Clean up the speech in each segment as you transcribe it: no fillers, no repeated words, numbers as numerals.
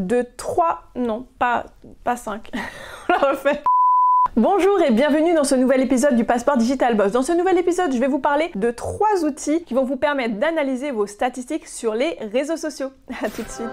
de 3, non, pas 5, on la refait. Bonjour et bienvenue dans ce nouvel épisode du Passeport Digital Boss. Dans ce nouvel épisode, je vais vous parler de 3 outils qui vont vous permettre d'analyser vos statistiques sur les réseaux sociaux. À tout de suite.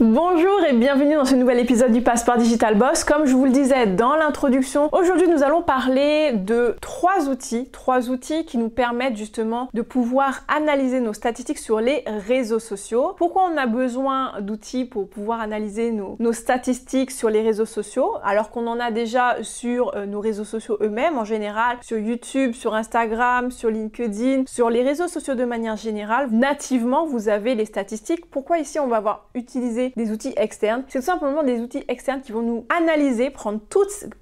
Bonjour et bienvenue dans ce nouvel épisode du Passeport Digital Boss. Comme je vous le disais dans l'introduction, aujourd'hui nous allons parler de 3 outils qui nous permettent justement de pouvoir analyser nos statistiques sur les réseaux sociaux. Pourquoi on a besoin d'outils pour pouvoir analyser nos statistiques sur les réseaux sociaux alors qu'on en a déjà sur nos réseaux sociaux eux-mêmes en général, sur YouTube, sur Instagram, sur LinkedIn, sur les réseaux sociaux de manière générale. Nativement, vous avez les statistiques. Pourquoi ici on va avoir utilisé des outils externes? C'est tout simplement des outils externes qui vont nous analyser,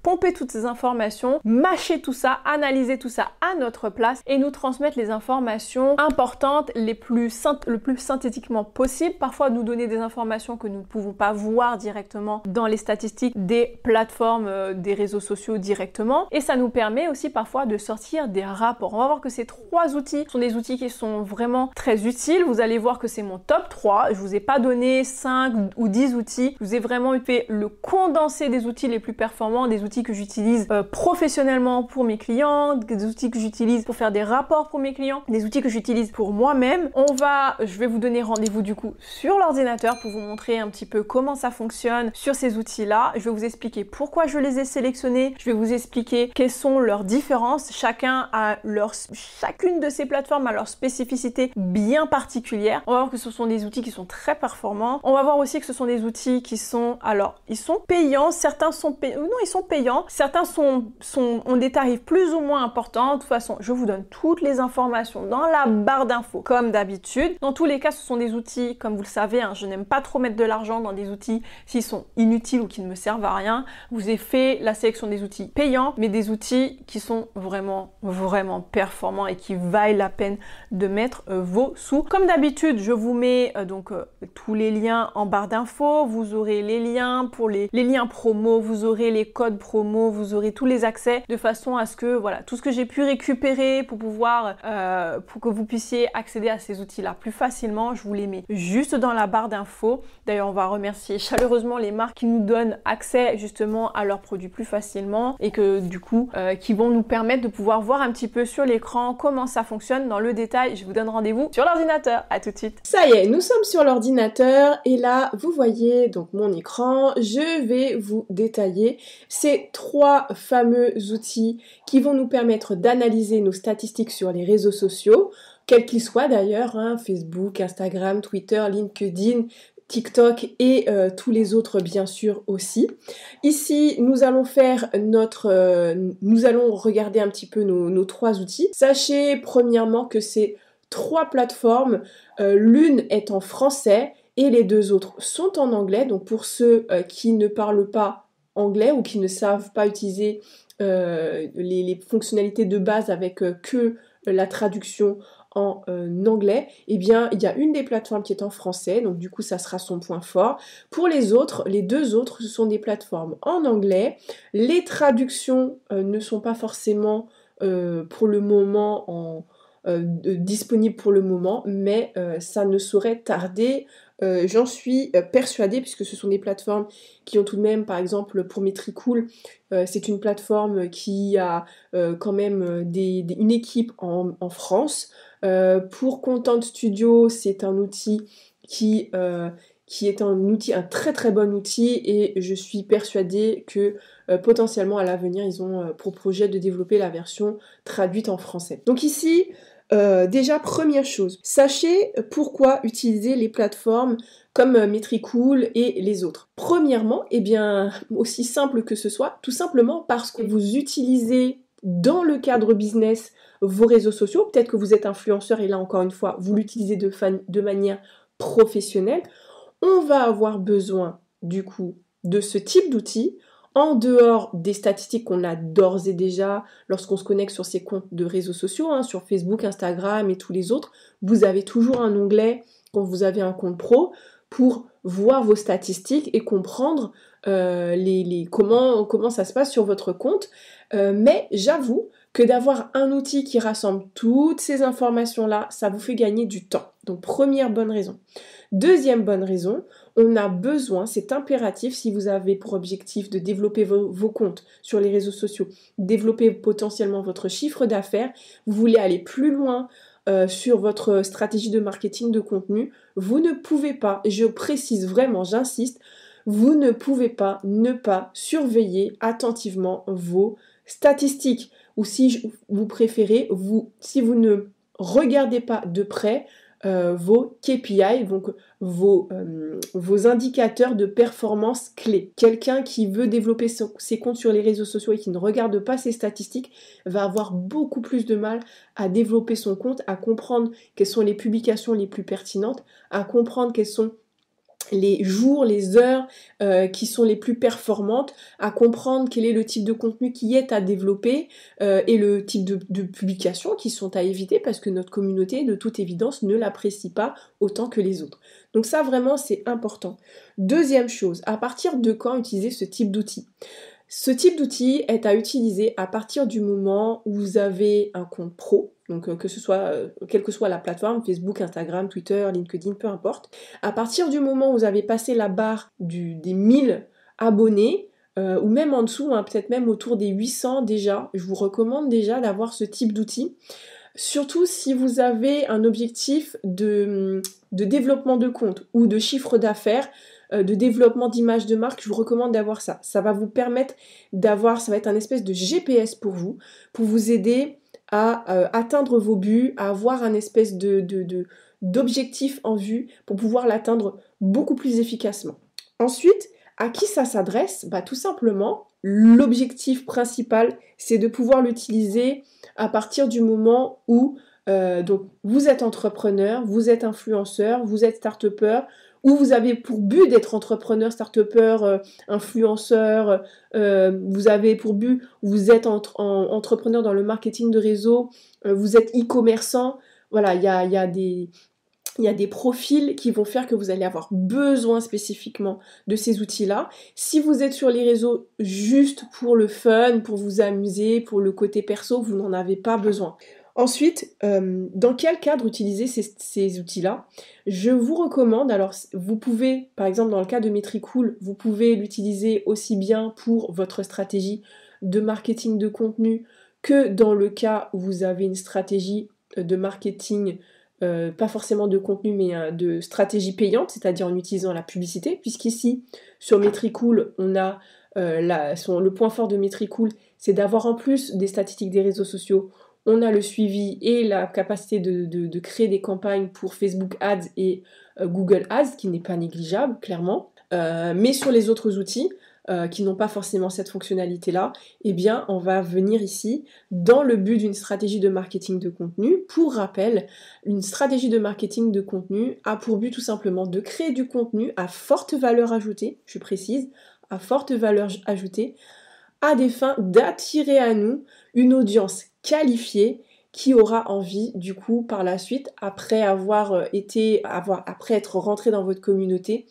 pomper toutes ces informations, mâcher tout ça, analyser tout ça à notre place et nous transmettre les informations importantes le plus synthétiquement possible. Parfois nous donner des informations que nous ne pouvons pas voir directement dans les statistiques des plateformes, des réseaux sociaux directement. Et ça nous permet aussi parfois de sortir des rapports. On va voir que ces 3 outils sont des outils qui sont vraiment très utiles. Vous allez voir que c'est mon top 3. Je vous ai pas donné 5 ou 10 outils. Je vous ai vraiment fait le condensé des outils les plus performants, des outils que j'utilise professionnellement pour mes clients, des outils que j'utilise pour faire des rapports pour mes clients, des outils que j'utilise pour moi-même. Je vais vous donner rendez-vous du coup sur l'ordinateur pour vous montrer un petit peu comment ça fonctionne sur ces outils-là. Je vais vous expliquer pourquoi je les ai sélectionnés. Je vais vous expliquer quelles sont leurs différences. Chacune de ces plateformes a leur spécificité bien particulière. On va voir que ce sont des outils qui sont très performants. On va voir aussi que ce sont des outils qui sont, ils sont payants, certains sont payants, non, ils sont payants, certains ont des tarifs plus ou moins importants. De toute façon, je vous donne toutes les informations dans la barre d'infos, comme d'habitude. Dans tous les cas, ce sont des outils, comme vous le savez, je n'aime pas trop mettre de l'argent dans des outils s'ils sont inutiles ou qui ne me servent à rien. Je vous ai fait la sélection des outils payants, mais des outils qui sont vraiment, vraiment performants et qui valent la peine de mettre vos sous. Comme d'habitude, je vous mets tous les liens en barre d'infos, vous aurez les liens pour les liens promo, vous aurez les codes promo, vous aurez tous les accès de façon à ce que voilà, tout ce que j'ai pu récupérer pour pouvoir pour que vous puissiez accéder à ces outils-là plus facilement, je vous les mets juste dans la barre d'infos. D'ailleurs, on va remercier chaleureusement les marques qui nous donnent accès justement à leurs produits plus facilement et que du coup qui vont nous permettre de pouvoir voir un petit peu sur l'écran comment ça fonctionne dans le détail. Je vous donne rendez-vous sur l'ordinateur. À tout de suite. Ça y est, nous sommes sur l'ordinateur et là, vous voyez donc mon écran. Je vais vous détailler ces 3 fameux outils qui vont nous permettre d'analyser nos statistiques sur les réseaux sociaux, quels qu'ils soient d'ailleurs, Facebook, Instagram, Twitter, LinkedIn, TikTok et tous les autres bien sûr aussi. Ici, nous allons regarder un petit peu nos 3 outils. Sachez premièrement que ces 3 plateformes, l'une est en français et les 2 autres sont en anglais. Donc pour ceux qui ne parlent pas anglais ou qui ne savent pas utiliser les fonctionnalités de base avec que la traduction en anglais, eh bien il y a une des plateformes qui est en français, donc du coup ça sera son point fort. Pour les autres, les 2 autres, ce sont des plateformes en anglais. Les traductions ne sont pas forcément pour le moment disponibles pour le moment, mais ça ne saurait tarder. J'en suis persuadée, puisque ce sont des plateformes qui ont tout de même, par exemple pour Metricool, c'est une plateforme qui a quand même une équipe en France. Pour Content Studio, c'est un outil qui est un très très bon outil et je suis persuadée que potentiellement à l'avenir, ils ont pour projet de développer la version traduite en français. Donc ici, déjà, première chose, sachez pourquoi utiliser les plateformes comme Metricool et les autres. Premièrement, eh bien, aussi simple que ce soit, tout simplement parce que vous utilisez dans le cadre business vos réseaux sociaux. Peut-être que vous êtes influenceur et là, encore une fois, vous l'utilisez de manière professionnelle. On va avoir besoin, du coup, de ce type d'outils en dehors des statistiques qu'on a d'ores et déjà lorsqu'on se connecte sur ces comptes de réseaux sociaux, sur Facebook, Instagram et tous les autres. Vous avez toujours un onglet quand vous avez un compte pro pour voir vos statistiques et comprendre comment ça se passe sur votre compte. Mais j'avoue que d'avoir un outil qui rassemble toutes ces informations-là, ça vous fait gagner du temps. Donc première bonne raison. Deuxième bonne raison, on a besoin, c'est impératif si vous avez pour objectif de développer vos comptes sur les réseaux sociaux, développer potentiellement votre chiffre d'affaires, vous voulez aller plus loin sur votre stratégie de marketing de contenu, vous ne pouvez pas, je précise vraiment, j'insiste, vous ne pouvez pas ne pas surveiller attentivement vos statistiques. Ou si vous préférez, si vous ne regardez pas de près vos KPI, donc vos indicateurs de performance clés. Quelqu'un qui veut développer ses comptes sur les réseaux sociaux et qui ne regarde pas ses statistiques va avoir beaucoup plus de mal à développer son compte, à comprendre quelles sont les publications les plus pertinentes, à comprendre quelles sont les jours, les heures qui sont les plus performantes, à comprendre quel est le type de contenu qui est à développer et le type de publications qui sont à éviter parce que notre communauté, de toute évidence, ne l'apprécie pas autant que les autres. Donc ça, vraiment, c'est important. Deuxième chose, à partir de quand utiliser ce type d'outil ? Ce type d'outil est à utiliser à partir du moment où vous avez un compte pro, donc quelle que soit la plateforme, Facebook, Instagram, Twitter, LinkedIn, peu importe. À partir du moment où vous avez passé la barre des 1000 abonnés, ou même en dessous, peut-être même autour des 800 déjà, je vous recommande déjà d'avoir ce type d'outil. Surtout si vous avez un objectif de développement de compte ou de chiffre d'affaires, de développement d'image de marque, je vous recommande d'avoir ça. Ça va vous permettre ça va être un espèce de GPS pour vous aider à atteindre vos buts, à avoir un espèce d'objectif en vue pour pouvoir l'atteindre beaucoup plus efficacement. Ensuite, à qui ça s'adresse ? Tout simplement, l'objectif principal, c'est de pouvoir l'utiliser à partir du moment où donc vous êtes entrepreneur, vous êtes influenceur, vous êtes start-upper, ou vous avez pour but d'être entrepreneur, start-upper, influenceur, vous avez pour but, vous êtes entrepreneur dans le marketing de réseau, vous êtes e-commerçant, voilà, il y a des profils qui vont faire que vous allez avoir besoin spécifiquement de ces outils-là. Si vous êtes sur les réseaux juste pour le fun, pour vous amuser, pour le côté perso, vous n'en avez pas besoin. Ensuite, dans quel cadre utiliser ces outils-là ? Je vous recommande, alors vous pouvez, par exemple dans le cas de Metricool, vous pouvez l'utiliser aussi bien pour votre stratégie de marketing de contenu que dans le cas où vous avez une stratégie de marketing, pas forcément de contenu, mais de stratégie payante, c'est-à-dire en utilisant la publicité, puisqu'ici, sur Metricool, on a le point fort de Metricool, c'est d'avoir en plus des statistiques des réseaux sociaux, on a le suivi et la capacité de créer des campagnes pour Facebook Ads et Google Ads, qui n'est pas négligeable, clairement. Mais sur les autres outils, qui n'ont pas forcément cette fonctionnalité-là, eh bien, on va venir ici dans le but d'une stratégie de marketing de contenu. Pour rappel, une stratégie de marketing de contenu a pour but tout simplement de créer du contenu à forte valeur ajoutée, je précise, à forte valeur ajoutée, à des fins d'attirer à nous une audience qualifiée qui aura envie, du coup, par la suite, après être rentré dans votre communauté,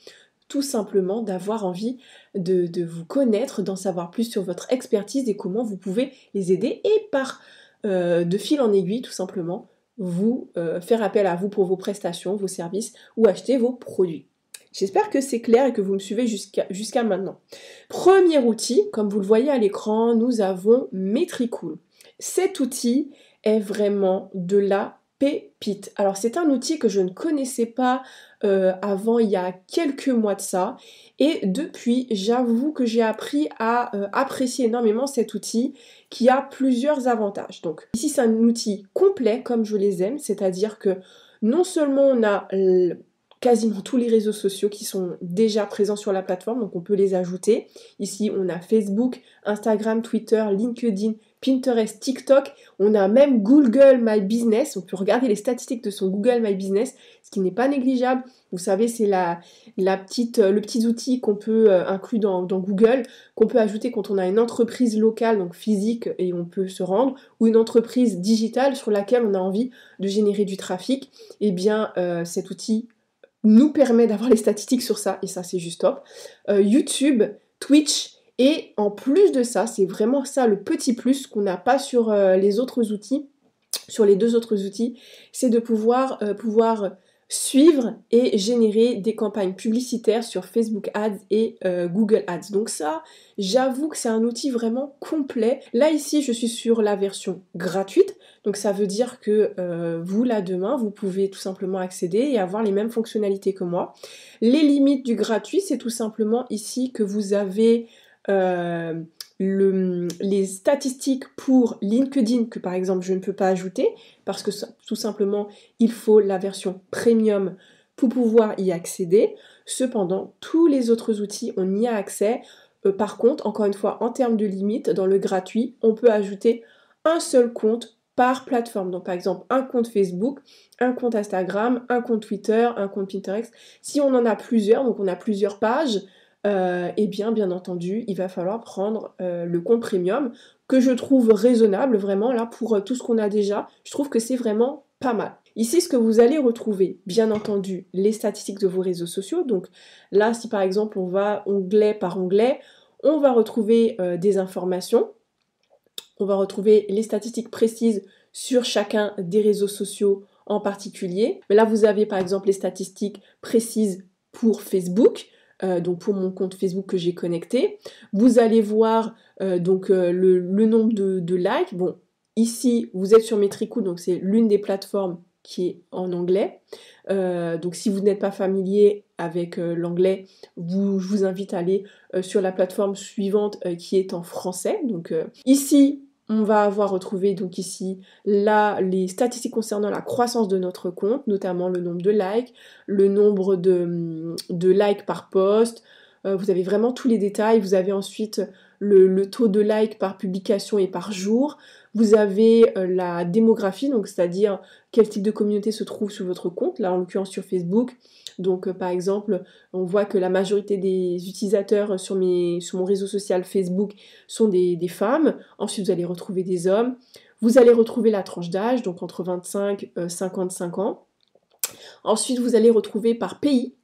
tout simplement d'avoir envie de vous connaître, d'en savoir plus sur votre expertise et comment vous pouvez les aider et de fil en aiguille, tout simplement, vous faire appel à vous pour vos prestations, vos services ou acheter vos produits. J'espère que c'est clair et que vous me suivez jusqu'à maintenant. Premier outil, comme vous le voyez à l'écran, nous avons Metricool. Cet outil est vraiment de la pépite. Alors c'est un outil que je ne connaissais pas avant il y a quelques mois de ça et depuis j'avoue que j'ai appris à apprécier énormément cet outil qui a plusieurs avantages. Donc ici c'est un outil complet comme je les aime, c'est-à-dire que non seulement on a quasiment tous les réseaux sociaux qui sont déjà présents sur la plateforme, donc on peut les ajouter. Ici, on a Facebook, Instagram, Twitter, LinkedIn, Pinterest, TikTok. On a même Google My Business. On peut regarder les statistiques de son Google My Business, ce qui n'est pas négligeable. Vous savez, c'est le petit outil qu'on peut inclure dans Google, qu'on peut ajouter quand on a une entreprise locale, donc physique, et on peut se rendre, ou une entreprise digitale sur laquelle on a envie de générer du trafic. Eh bien, cet outil nous permet d'avoir les statistiques sur ça, et ça c'est juste top. YouTube, Twitch. Et en plus de ça, c'est vraiment ça le petit plus qu'on n'a pas sur les autres outils, sur les deux autres outils, c'est de pouvoir suivre et générer des campagnes publicitaires sur Facebook Ads et Google Ads. Donc ça, j'avoue que c'est un outil vraiment complet. Là ici, je suis sur la version gratuite, donc ça veut dire que vous, là demain, vous pouvez tout simplement accéder et avoir les mêmes fonctionnalités que moi. Les limites du gratuit, c'est tout simplement ici que vous avez les statistiques pour LinkedIn que par exemple je ne peux pas ajouter parce que tout simplement il faut la version premium pour pouvoir y accéder. Cependant, tous les autres outils, on y a accès. Par contre, encore une fois, en termes de limite, dans le gratuit, on peut ajouter un seul compte par plateforme. Donc par exemple, un compte Facebook, un compte Instagram, un compte Twitter, un compte Pinterest. Si on en a plusieurs, donc on a plusieurs pages, eh bien entendu, il va falloir prendre le compte premium que je trouve raisonnable vraiment là pour tout ce qu'on a déjà. Je trouve que c'est vraiment pas mal. Ici, ce que vous allez retrouver, bien entendu, les statistiques de vos réseaux sociaux. Donc là, si par exemple on va onglet par onglet, on va retrouver des informations. On va retrouver les statistiques précises sur chacun des réseaux sociaux en particulier. Mais là, vous avez par exemple les statistiques précises pour Facebook. Donc pour mon compte Facebook que j'ai connecté. Vous allez voir le nombre de likes. Bon, ici, vous êtes sur Metricool, donc c'est l'une des plateformes qui est en anglais. Donc si vous n'êtes pas familier avec l'anglais, je vous invite à aller sur la plateforme suivante qui est en français. Donc ici, on va avoir retrouvé donc ici là les statistiques concernant la croissance de notre compte, notamment le nombre de likes, le nombre de likes par post. Vous avez vraiment tous les détails. Vous avez ensuite le taux de likes par publication et par jour. Vous avez la démographie, donc c'est-à-dire quel type de communauté se trouve sur votre compte, là en l'occurrence sur Facebook. Donc par exemple, on voit que la majorité des utilisateurs sur mon réseau social Facebook sont des femmes. Ensuite, vous allez retrouver des hommes. Vous allez retrouver la tranche d'âge, donc entre 25 et 55 ans. Ensuite, vous allez retrouver par pays.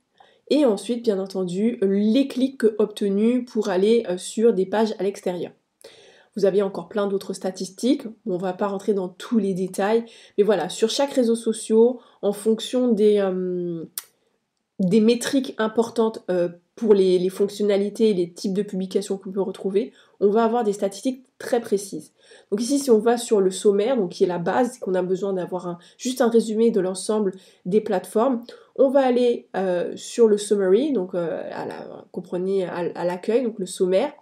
Et ensuite, bien entendu, les clics obtenus pour aller sur des pages à l'extérieur. Vous avez encore plein d'autres statistiques. On ne va pas rentrer dans tous les détails. Mais voilà, sur chaque réseau social, en fonction des métriques importantes pour les fonctionnalités et les types de publications qu'on peut retrouver, on va avoir des statistiques très précises. Donc ici, si on va sur le sommaire, donc qui est la base, qu'on a besoin d'avoir juste un résumé de l'ensemble des plateformes, on va aller sur le summary, donc comprenez à l'accueil, donc le sommaire,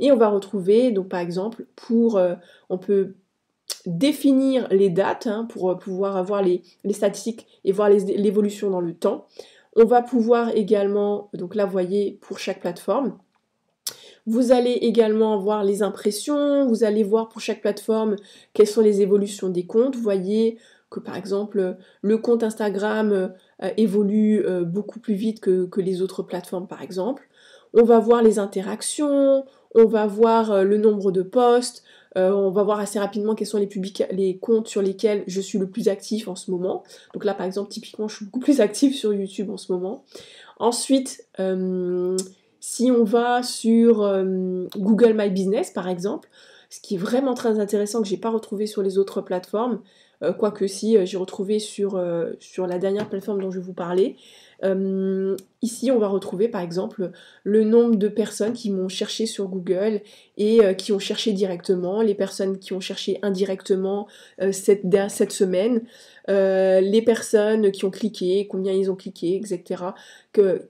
et on va retrouver, donc par exemple, on peut définir les dates pour pouvoir avoir les statistiques et voir l'évolution dans le temps. On va pouvoir également, donc là vous voyez pour chaque plateforme, vous allez également voir les impressions, vous allez voir pour chaque plateforme quelles sont les évolutions des comptes. Vous voyez que par exemple le compte Instagram évolue beaucoup plus vite que les autres plateformes par exemple. On va voir les interactions, on va voir le nombre de posts, on va voir assez rapidement quels sont les comptes sur lesquels je suis le plus actif en ce moment. Donc là par exemple typiquement je suis beaucoup plus active sur YouTube en ce moment. Ensuite, si on va sur Google My Business par exemple, ce qui est vraiment très intéressant que j'ai pas retrouvé sur les autres plateformes, quoique si j'ai retrouvé sur la dernière plateforme dont je vais vous parler. Ici on va retrouver par exemple le nombre de personnes qui m'ont cherché sur Google et qui ont cherché directement, les personnes qui ont cherché indirectement cette semaine, les personnes qui ont cliqué, combien ils ont cliqué, etc.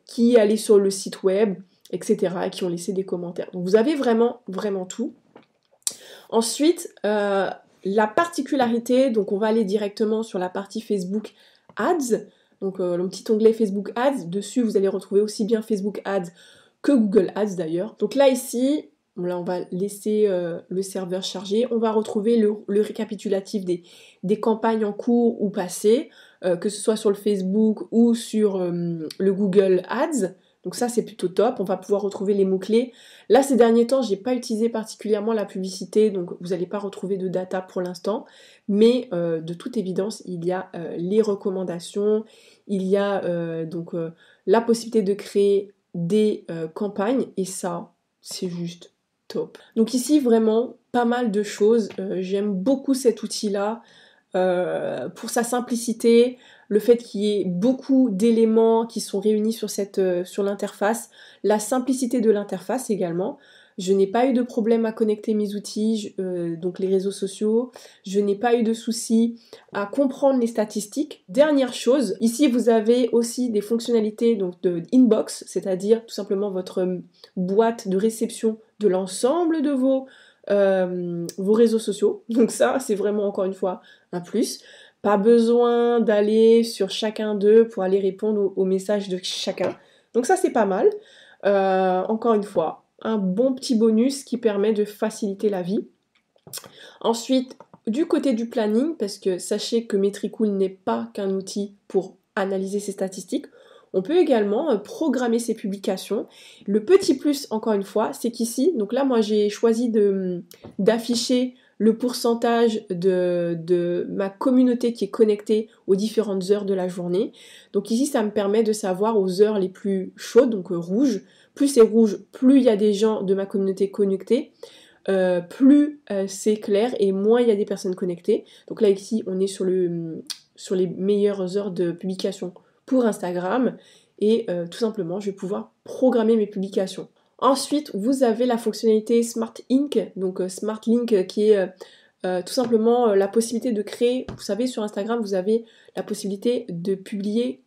Qui allaient sur le site web, etc. et qui ont laissé des commentaires. Donc vous avez vraiment tout. Ensuite, la particularité, donc on va aller directement sur la partie Facebook Ads, donc le petit onglet Facebook Ads, dessus vous allez retrouver aussi bien Facebook Ads que Google Ads d'ailleurs. Donc là ici, là on va laisser le serveur charger, on va retrouver le récapitulatif des campagnes en cours ou passées, que ce soit sur le Facebook ou sur le Google Ads. Donc ça c'est plutôt top, on va pouvoir retrouver les mots-clés. Là ces derniers temps, j'ai pas utilisé particulièrement la publicité, donc vous n'allez pas retrouver de data pour l'instant, mais de toute évidence, il y a les recommandations, il y a la possibilité de créer des campagnes, et ça c'est juste top. Donc ici, vraiment, pas mal de choses. J'aime beaucoup cet outil-là pour sa simplicité, le fait qu'il y ait beaucoup d'éléments qui sont réunis sur l'interface, la simplicité de l'interface également. Je n'ai pas eu de problème à connecter mes outils, donc les réseaux sociaux. Je n'ai pas eu de soucis à comprendre les statistiques. Dernière chose, ici vous avez aussi des fonctionnalités donc de inbox, c'est-à-dire tout simplement votre boîte de réception de l'ensemble de vos réseaux sociaux. Donc ça, c'est vraiment encore une fois un plus. Pas besoin d'aller sur chacun d'eux pour aller répondre aux messages de chacun. Donc ça, c'est pas mal. Encore une fois, un bon petit bonus qui permet de faciliter la vie. Ensuite, du côté du planning, parce que sachez que Metricool n'est pas qu'un outil pour analyser ses statistiques, on peut également programmer ses publications. Le petit plus, encore une fois, c'est qu'ici, donc là, moi, j'ai choisi d'afficher le pourcentage de ma communauté qui est connectée aux différentes heures de la journée. Donc ici, ça me permet de savoir aux heures les plus chaudes, donc rouges. Plus c'est rouge, plus il y a des gens de ma communauté connectés, plus c'est clair et moins il y a des personnes connectées. Donc là, ici, on est sur les meilleures heures de publication pour Instagram et tout simplement, je vais pouvoir programmer mes publications. Ensuite, vous avez la fonctionnalité Smart Link, donc Smart Link qui est tout simplement la possibilité de créer, vous savez, sur Instagram, vous avez la possibilité de publier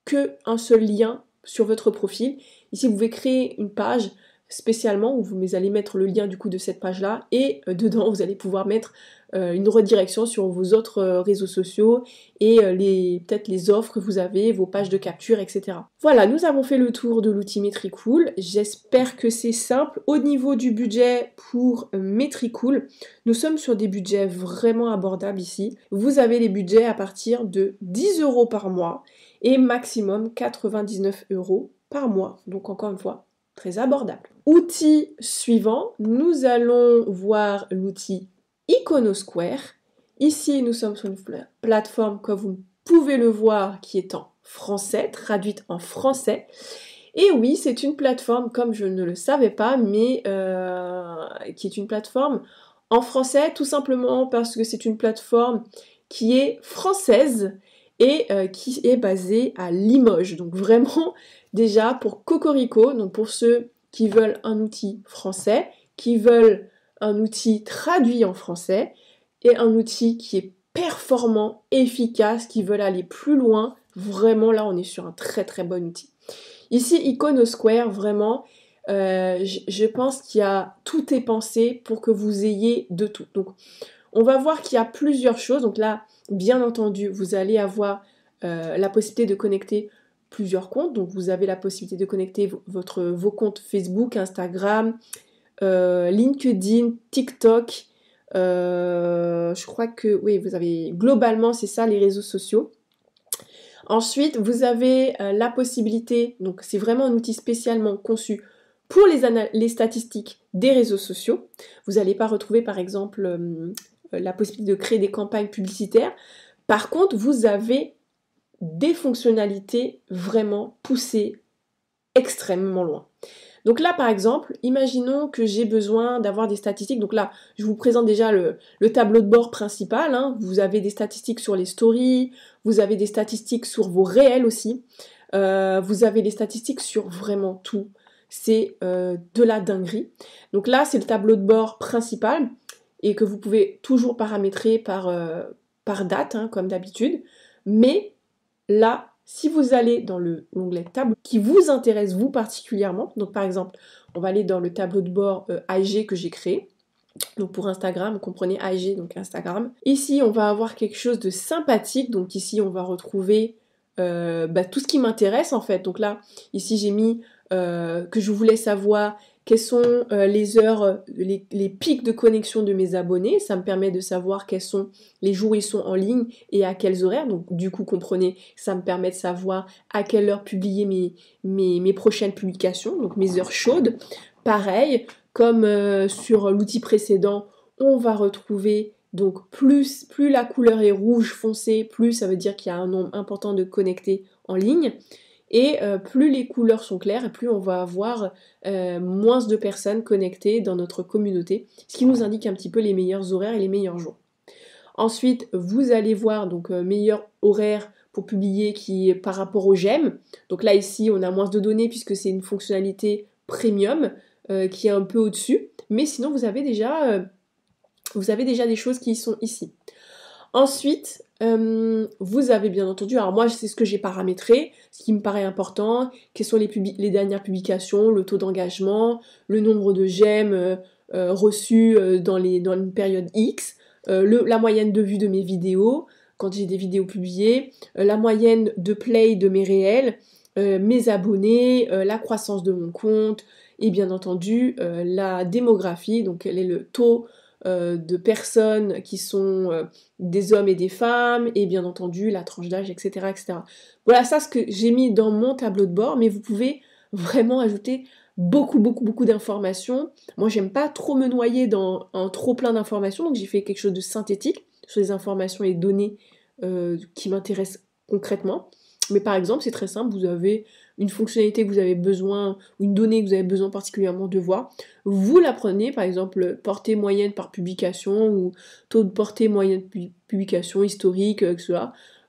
qu'un seul lien sur votre profil. Ici, vous pouvez créer une page spécialement où vous allez mettre le lien du coup de cette page-là et dedans, vous allez pouvoir mettre une redirection sur vos autres réseaux sociaux et peut-être les offres que vous avez, vos pages de capture, etc. Voilà, nous avons fait le tour de l'outil Metricool. J'espère que c'est simple. Au niveau du budget pour Metricool, nous sommes sur des budgets vraiment abordables ici. Vous avez les budgets à partir de 10 € par mois et maximum 99 € par mois. Donc encore une fois, très abordable. Outil suivant, nous allons voir l'outil Iconosquare. Ici, nous sommes sur une plateforme, comme vous pouvez le voir, qui est en français, traduite en français. Et oui, c'est une plateforme, comme je ne le savais pas, mais qui est une plateforme en français, tout simplement parce que c'est une plateforme qui est française et qui est basée à Limoges. Donc vraiment, déjà, pour Cocorico, donc pour ceux qui veulent un outil français, qui veulent un outil traduit en français et un outil qui est performant, efficace, qui veulent aller plus loin. Vraiment, là, on est sur un très très bon outil. Ici, Iconosquare, vraiment, je pense qu'il y a tout est pensé pour que vous ayez de tout. Donc, on va voir qu'il y a plusieurs choses. Donc là, bien entendu, vous allez avoir la possibilité de connecter plusieurs comptes. Donc, vous avez la possibilité de connecter vos comptes Facebook, Instagram, LinkedIn, TikTok, je crois que, oui, vous avez, globalement, c'est ça, les réseaux sociaux. Ensuite, vous avez la possibilité, donc c'est vraiment un outil spécialement conçu pour les statistiques des réseaux sociaux. Vous n'allez pas retrouver, par exemple, la possibilité de créer des campagnes publicitaires. Par contre, vous avez des fonctionnalités vraiment poussées extrêmement loin. Donc là, par exemple, imaginons que j'ai besoin d'avoir des statistiques. Donc là, je vous présente déjà le tableau de bord principal. Hein. Vous avez des statistiques sur les stories, vous avez des statistiques sur vos réels aussi. Vous avez des statistiques sur vraiment tout. C'est de la dinguerie. Donc là, c'est le tableau de bord principal et que vous pouvez toujours paramétrer par date, hein, comme d'habitude. Mais là, si vous allez dans l'onglet tableau qui vous intéresse vous particulièrement, donc par exemple, on va aller dans le tableau de bord AG que j'ai créé. Donc pour Instagram, vous comprenez AG, donc Instagram. Ici, on va avoir quelque chose de sympathique. Donc ici, on va retrouver tout ce qui m'intéresse en fait. Donc là, ici, j'ai mis que je voulais savoir quelles sont les heures, les pics de connexion de mes abonnés. Ça me permet de savoir quels sont les jours où ils sont en ligne et à quels horaires. Donc du coup, comprenez, ça me permet de savoir à quelle heure publier mes prochaines publications, donc mes heures chaudes. Pareil, comme sur l'outil précédent, on va retrouver donc plus la couleur est rouge foncé, plus ça veut dire qu'il y a un nombre important de connectés en ligne. Et plus les couleurs sont claires, et plus on va avoir moins de personnes connectées dans notre communauté, ce qui nous indique un petit peu les meilleurs horaires et les meilleurs jours. Ensuite, vous allez voir donc meilleur horaire pour publier qui est par rapport aux j'aime. Donc là ici, on a moins de données puisque c'est une fonctionnalité premium qui est un peu au-dessus. Mais sinon, vous avez déjà des choses qui sont ici. Ensuite, vous avez bien entendu, alors moi c'est ce que j'ai paramétré, ce qui me paraît important, quelles sont les dernières publications, le taux d'engagement, le nombre de j'aime reçus dans une période X, la moyenne de vues de mes vidéos, quand j'ai des vidéos publiées, la moyenne de play de mes réels, mes abonnés, la croissance de mon compte, et bien entendu la démographie, donc quel est le taux de personnes qui sont des hommes et des femmes, et bien entendu la tranche d'âge, etc., etc. Voilà, ça ce que j'ai mis dans mon tableau de bord, mais vous pouvez vraiment ajouter beaucoup d'informations. Moi, j'aime pas trop me noyer dans un trop plein d'informations, donc j'ai fait quelque chose de synthétique sur les informations et données qui m'intéressent concrètement. Mais par exemple, c'est très simple, vous avez une fonctionnalité que vous avez besoin, ou une donnée que vous avez besoin particulièrement de voir, vous la prenez, par exemple, portée moyenne par publication, ou taux de portée moyenne de publication, historique, etc.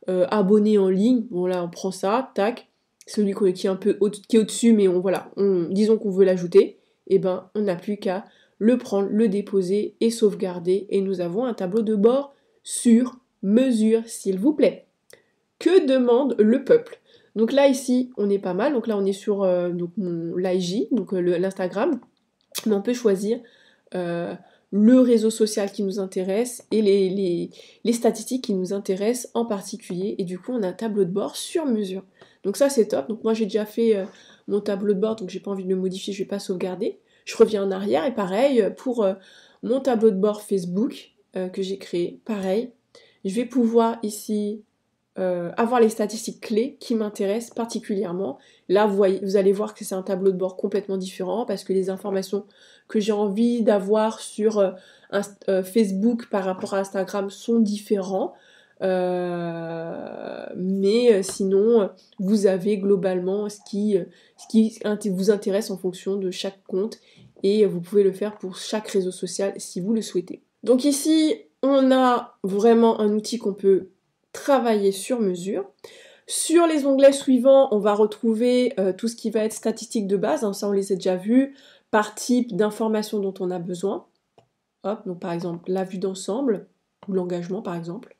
Abonnés en ligne, bon là on prend ça, tac, celui qui est un peu qui est au-dessus, mais disons qu'on veut l'ajouter, et ben on n'a plus qu'à le prendre, le déposer et sauvegarder, et nous avons un tableau de bord sur mesure, s'il vous plaît. Que demande le peuple? Donc là ici on est pas mal, donc là on est sur l'IG, donc l'Instagram, mais on peut choisir le réseau social qui nous intéresse et les statistiques qui nous intéressent en particulier, et du coup on a un tableau de bord sur mesure. Donc ça c'est top, donc moi j'ai déjà fait mon tableau de bord, donc j'ai pas envie de le modifier, je vais pas sauvegarder. Je reviens en arrière, et pareil pour mon tableau de bord Facebook que j'ai créé, pareil, je vais pouvoir ici avoir les statistiques clés qui m'intéressent particulièrement. Là, vous allez voir que c'est un tableau de bord complètement différent parce que les informations que j'ai envie d'avoir sur Facebook par rapport à Instagram sont différents. Mais sinon, vous avez globalement ce qui vous intéresse en fonction de chaque compte, et vous pouvez le faire pour chaque réseau social si vous le souhaitez. Donc ici, on a vraiment un outil qu'on peut travailler sur mesure. Sur les onglets suivants, on va retrouver tout ce qui va être statistiques de base, hein, ça on les a déjà vus, par type d'informations dont on a besoin. Hop, donc par exemple la vue d'ensemble, ou l'engagement par exemple.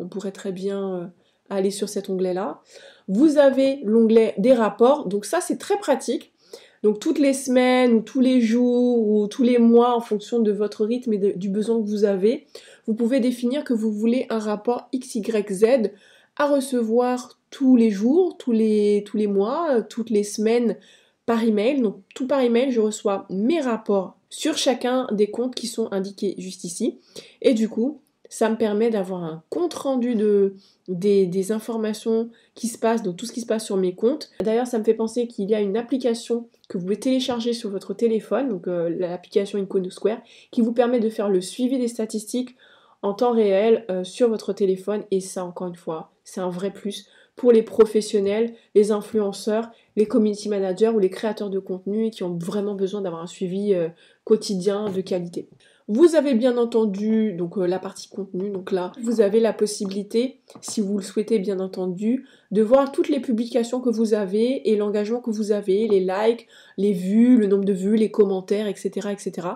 On pourrait très bien aller sur cet onglet-là. Vous avez l'onglet des rapports, donc ça c'est très pratique. Donc toutes les semaines, ou tous les jours, ou tous les mois, en fonction de votre rythme et du besoin que vous avez, vous pouvez définir que vous voulez un rapport XYZ à recevoir tous les jours, tous les mois, toutes les semaines par email. Donc tout par email, je reçois mes rapports sur chacun des comptes qui sont indiqués juste ici. Et du coup, ça me permet d'avoir un compte rendu des informations qui se passent, donc tout ce qui se passe sur mes comptes. D'ailleurs, ça me fait penser qu'il y a une application que vous pouvez télécharger sur votre téléphone, donc l'application Iconosquare, qui vous permet de faire le suivi des statistiques en temps réel sur votre téléphone, et ça, encore une fois, c'est un vrai plus pour les professionnels, les influenceurs, les community managers ou les créateurs de contenu et qui ont vraiment besoin d'avoir un suivi quotidien de qualité. Vous avez bien entendu donc la partie contenu, donc là vous avez la possibilité, si vous le souhaitez bien entendu, de voir toutes les publications que vous avez et l'engagement que vous avez, les likes, les vues, le nombre de vues, les commentaires, etc. etc.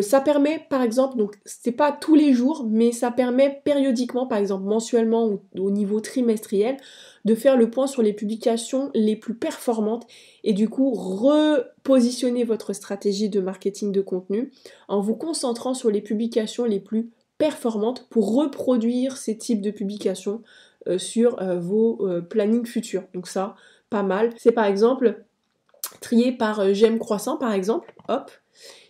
Ça permet par exemple, donc c'est pas tous les jours, mais ça permet périodiquement, par exemple mensuellement ou au niveau trimestriel, de faire le point sur les publications les plus performantes et du coup repositionner votre stratégie de marketing de contenu en vous concentrant sur les publications les plus performantes pour reproduire ces types de publications sur vos plannings futurs. Donc ça, pas mal. C'est par exemple trié par j'aime croissant par exemple, hop,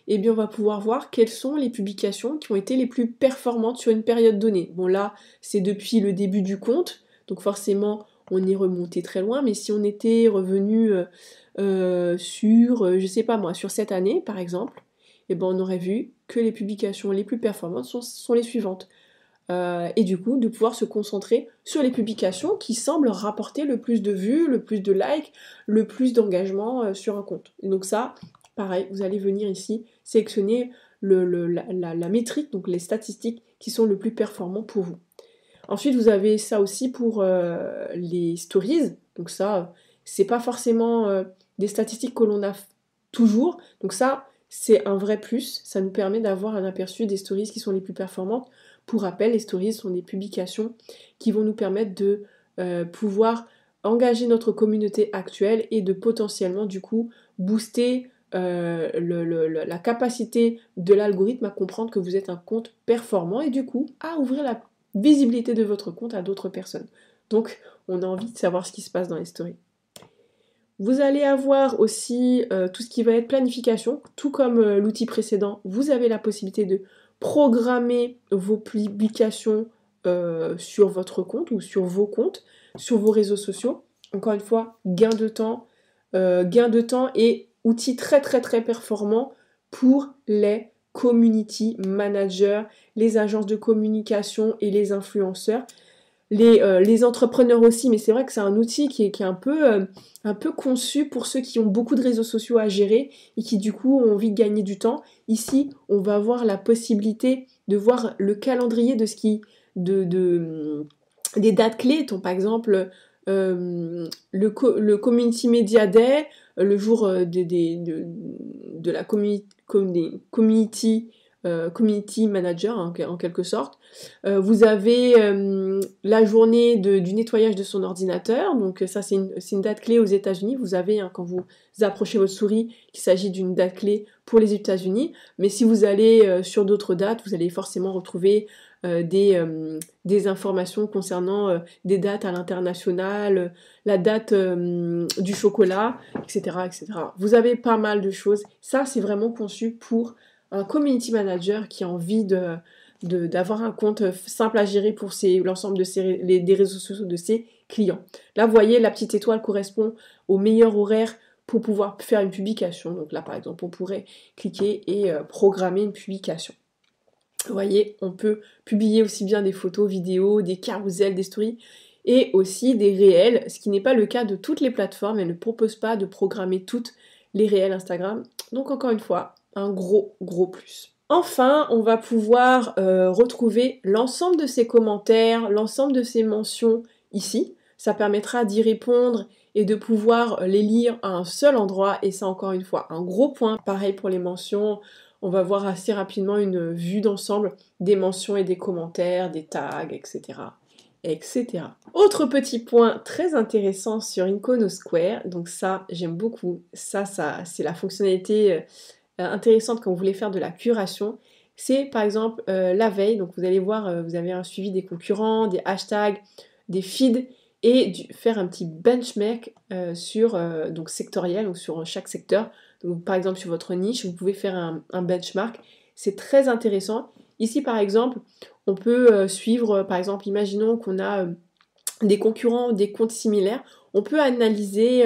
et bien on va pouvoir voir quelles sont les publications qui ont été les plus performantes sur une période donnée. Bon là, c'est depuis le début du compte, donc forcément on est remonté très loin, mais si on était revenu sur, je sais pas moi, sur cette année par exemple, et ben on aurait vu que les publications les plus performantes sont les suivantes. et du coup de pouvoir se concentrer sur les publications qui semblent rapporter le plus de vues, le plus de likes, le plus d'engagement sur un compte. Et donc ça, pareil, vous allez venir ici sélectionner la métrique, donc les statistiques qui sont le plus performants pour vous. Ensuite, vous avez ça aussi pour les stories. Donc ça, c'est pas forcément des statistiques que l'on a toujours. Donc ça, c'est un vrai plus. Ça nous permet d'avoir un aperçu des stories qui sont les plus performantes. Pour rappel, les stories sont des publications qui vont nous permettre de pouvoir engager notre communauté actuelle et de potentiellement, du coup, booster la capacité de l'algorithme à comprendre que vous êtes un compte performant et du coup à ouvrir la visibilité de votre compte à d'autres personnes. Donc on a envie de savoir ce qui se passe dans les stories. Vous allez avoir aussi tout ce qui va être planification, tout comme l'outil précédent, vous avez la possibilité de programmer vos publications sur votre compte ou sur vos comptes, sur vos réseaux sociaux. Encore une fois, gain de temps et outil très très très performant pour les community managers, les agences de communication et les influenceurs, les entrepreneurs aussi, mais c'est vrai que c'est un outil qui est un peu conçu pour ceux qui ont beaucoup de réseaux sociaux à gérer et qui du coup ont envie de gagner du temps. Ici, on va avoir la possibilité de voir le calendrier de ce qui des dates clés, par exemple le Community Media Day, le jour de la community manager en quelque sorte. Vous avez la journée du nettoyage de son ordinateur, donc ça c'est une date clé aux États-Unis. Vous avez quand vous approchez votre souris qu'il s'agit d'une date clé pour les États-Unis, mais si vous allez sur d'autres dates, vous allez forcément retrouver des informations concernant des dates à l'international, la date du chocolat, etc., etc. Vous avez pas mal de choses. Ça, c'est vraiment conçu pour un community manager qui a envie d'avoir un compte simple à gérer pour l'ensemble des réseaux sociaux de ses clients. Là, vous voyez, la petite étoile correspond au meilleur horaire pour pouvoir faire une publication. Donc là, par exemple, on pourrait cliquer et programmer une publication. Vous voyez, on peut publier aussi bien des photos, vidéos, des carousels, des stories et aussi des réels, ce qui n'est pas le cas de toutes les plateformes. Elles ne proposent pas de programmer toutes les réels Instagram. Donc encore une fois, un gros plus. Enfin, on va pouvoir retrouver l'ensemble de ces commentaires, l'ensemble de ces mentions ici. Ça permettra d'y répondre et de pouvoir les lire à un seul endroit. Et ça, encore une fois, un gros point. Pareil pour les mentions. On va voir assez rapidement une vue d'ensemble des mentions et des commentaires, des tags, etc. etc. Autre petit point très intéressant sur Iconosquare, donc ça j'aime beaucoup, ça c'est la fonctionnalité intéressante quand vous voulez faire de la curation, c'est par exemple la veille, donc vous allez voir, vous avez un suivi des concurrents, des hashtags, des feeds, et faire un petit benchmark donc sectoriel, donc sur chaque secteur. Donc, par exemple sur votre niche, vous pouvez faire un benchmark, c'est très intéressant. Ici par exemple, on peut suivre, par exemple, imaginons qu'on a des concurrents, des comptes similaires, on peut analyser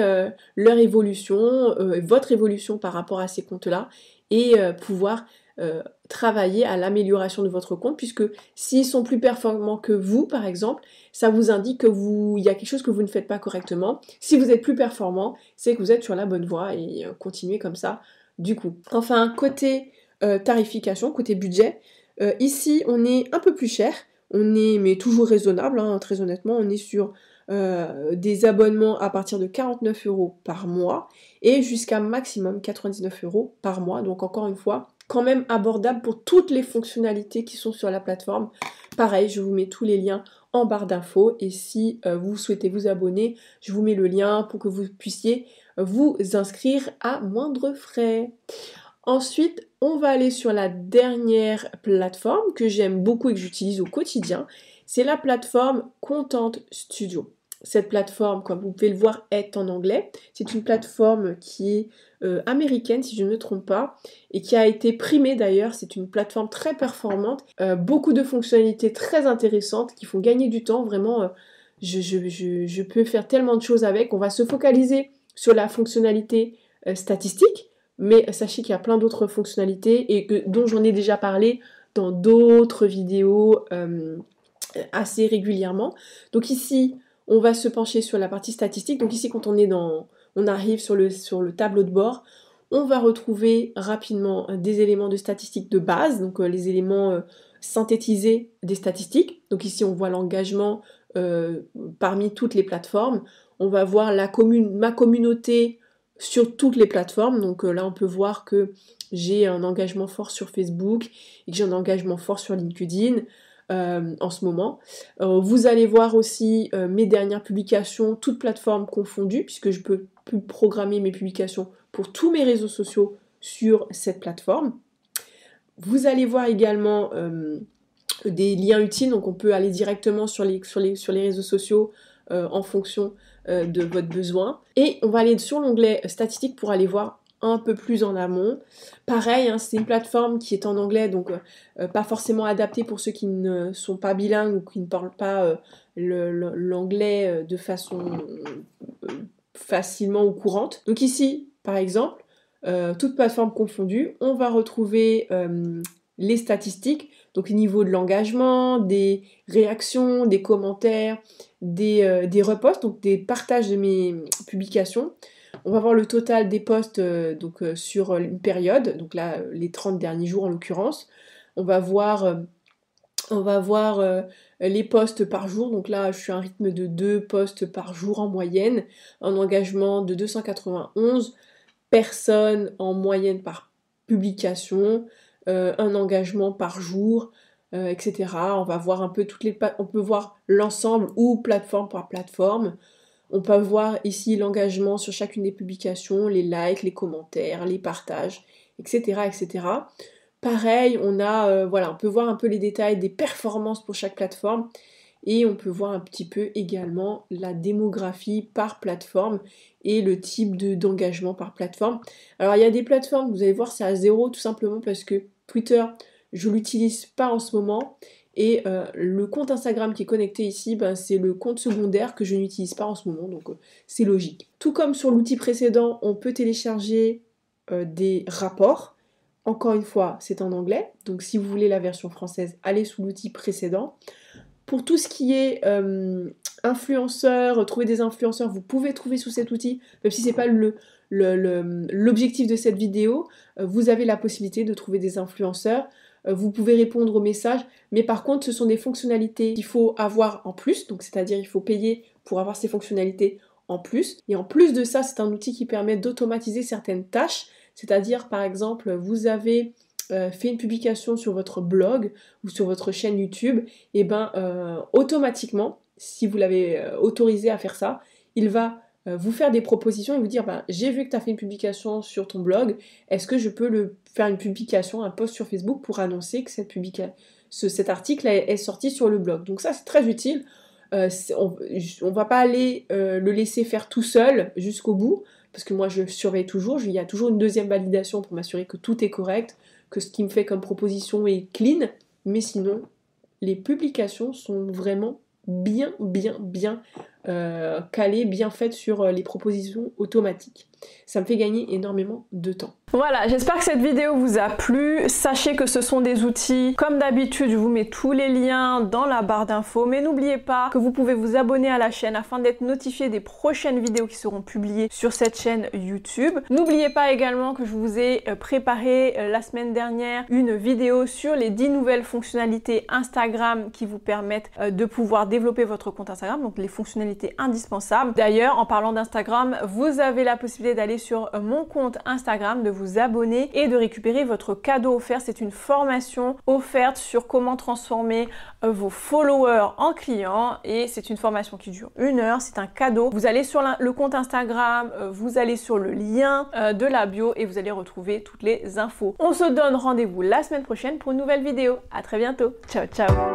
leur évolution, votre évolution par rapport à ces comptes-là, et pouvoir travailler à l'amélioration de votre compte, puisque s'ils sont plus performants que vous, par exemple, ça vous indique que il y a quelque chose que vous ne faites pas correctement. Si vous êtes plus performant, c'est que vous êtes sur la bonne voie et continuez comme ça, du coup. Enfin, côté tarification, côté budget, ici, on est un peu plus cher, mais toujours raisonnable, hein, très honnêtement, on est sur des abonnements à partir de 49 € par mois et jusqu'à maximum 99 € par mois, donc encore une fois, quand même abordable pour toutes les fonctionnalités qui sont sur la plateforme. Pareil, je vous mets tous les liens en barre d'infos et si vous souhaitez vous abonner, je vous mets le lien pour que vous puissiez vous inscrire à moindre frais. Ensuite, on va aller sur la dernière plateforme que j'aime beaucoup et que j'utilise au quotidien. C'est la plateforme Content Studio. Cette plateforme, comme vous pouvez le voir, est en anglais. C'est une plateforme qui est américaine, si je ne me trompe pas, et qui a été primée d'ailleurs. C'est une plateforme très performante, beaucoup de fonctionnalités très intéressantes qui font gagner du temps. Vraiment, je peux faire tellement de choses avec. On va se focaliser sur la fonctionnalité statistique, mais sachez qu'il y a plein d'autres fonctionnalités et dont j'en ai déjà parlé dans d'autres vidéos assez régulièrement. Donc ici, on va se pencher sur la partie statistique. Donc ici, quand on arrive sur le tableau de bord, on va retrouver rapidement des éléments de statistiques de base, donc les éléments synthétisés des statistiques. Donc ici, on voit l'engagement parmi toutes les plateformes. On va voir ma communauté sur toutes les plateformes. Donc là, on peut voir que j'ai un engagement fort sur Facebook et que j'ai un engagement fort sur LinkedIn en ce moment. Vous allez voir aussi mes dernières publications, toutes plateformes confondues, puisque je peux programmer mes publications pour tous mes réseaux sociaux sur cette plateforme. Vous allez voir également des liens utiles, donc on peut aller directement sur les réseaux sociaux en fonction de votre besoin. Et on va aller sur l'onglet statistiques pour aller voir un peu plus en amont. Pareil, hein, c'est une plateforme qui est en anglais, donc pas forcément adaptée pour ceux qui ne sont pas bilingues ou qui ne parlent pas l'anglais de façon facilement ou courante. Donc ici, par exemple, toutes plateformes confondues, on va retrouver les statistiques, donc au niveau de l'engagement, des réactions, des commentaires, des reposts, donc des partages de mes publications. On va voir le total des posts sur une période, donc là les 30 derniers jours en l'occurrence. On va voir les posts par jour, donc là je suis à un rythme de 2 posts par jour en moyenne, un engagement de 291 personnes en moyenne par publication, un engagement par jour, etc. On va voir un peu on peut voir l'ensemble ou plateforme par plateforme. On peut voir ici l'engagement sur chacune des publications, les likes, les commentaires, les partages, etc. etc. Pareil, on peut voir un peu les détails des performances pour chaque plateforme et on peut voir un petit peu également la démographie par plateforme et le type d'engagement par plateforme. Alors il y a des plateformes, vous allez voir, c'est à 0 tout simplement parce que Twitter, je ne l'utilise pas en ce moment. Et le compte Instagram qui est connecté ici, c'est le compte secondaire que je n'utilise pas en ce moment, donc c'est logique. Tout comme sur l'outil précédent, on peut télécharger des rapports. Encore une fois, c'est en anglais, donc si vous voulez la version française, allez sous l'outil précédent. Pour tout ce qui est influenceurs, trouver des influenceurs, vous pouvez trouver sous cet outil, même si c'est pas l'objectif de cette vidéo, vous avez la possibilité de trouver des influenceurs. Vous pouvez répondre aux messages, mais par contre, ce sont des fonctionnalités qu'il faut avoir en plus, donc c'est-à-dire il faut payer pour avoir ces fonctionnalités en plus. Et en plus de ça, c'est un outil qui permet d'automatiser certaines tâches, c'est-à-dire par exemple, vous avez fait une publication sur votre blog ou sur votre chaîne YouTube, et automatiquement, si vous l'avez autorisé à faire ça, il va vous faire des propositions et vous dire j'ai vu que tu as fait une publication sur ton blog, est-ce que je peux faire une publication, un post sur Facebook pour annoncer que cet article est sorti sur le blog. Donc ça c'est très utile, on va pas aller le laisser faire tout seul jusqu'au bout, parce que moi je surveille toujours, il y a toujours une deuxième validation pour m'assurer que tout est correct, que ce qu'il me fait comme proposition est clean, mais sinon les publications sont vraiment bien calées, bien faites sur les propositions automatiques. Ça me fait gagner énormément de temps. Voilà, j'espère que cette vidéo vous a plu. Sachez que ce sont des outils. Comme d'habitude, je vous mets tous les liens dans la barre d'infos. Mais n'oubliez pas que vous pouvez vous abonner à la chaîne afin d'être notifié des prochaines vidéos qui seront publiées sur cette chaîne YouTube. N'oubliez pas également que je vous ai préparé la semaine dernière une vidéo sur les 10 nouvelles fonctionnalités Instagram qui vous permettent de pouvoir développer votre compte Instagram. Donc les fonctionnalités indispensables. D'ailleurs, en parlant d'Instagram, vous avez la possibilité d'aller sur mon compte Instagram, de vous abonner et de récupérer votre cadeau offert. C'est une formation offerte sur comment transformer vos followers en clients et c'est une formation qui dure 1 heure. C'est un cadeau. Vous allez sur le compte Instagram, vous allez sur le lien de la bio et vous allez retrouver toutes les infos. On se donne rendez-vous la semaine prochaine pour une nouvelle vidéo. À très bientôt. Ciao, ciao.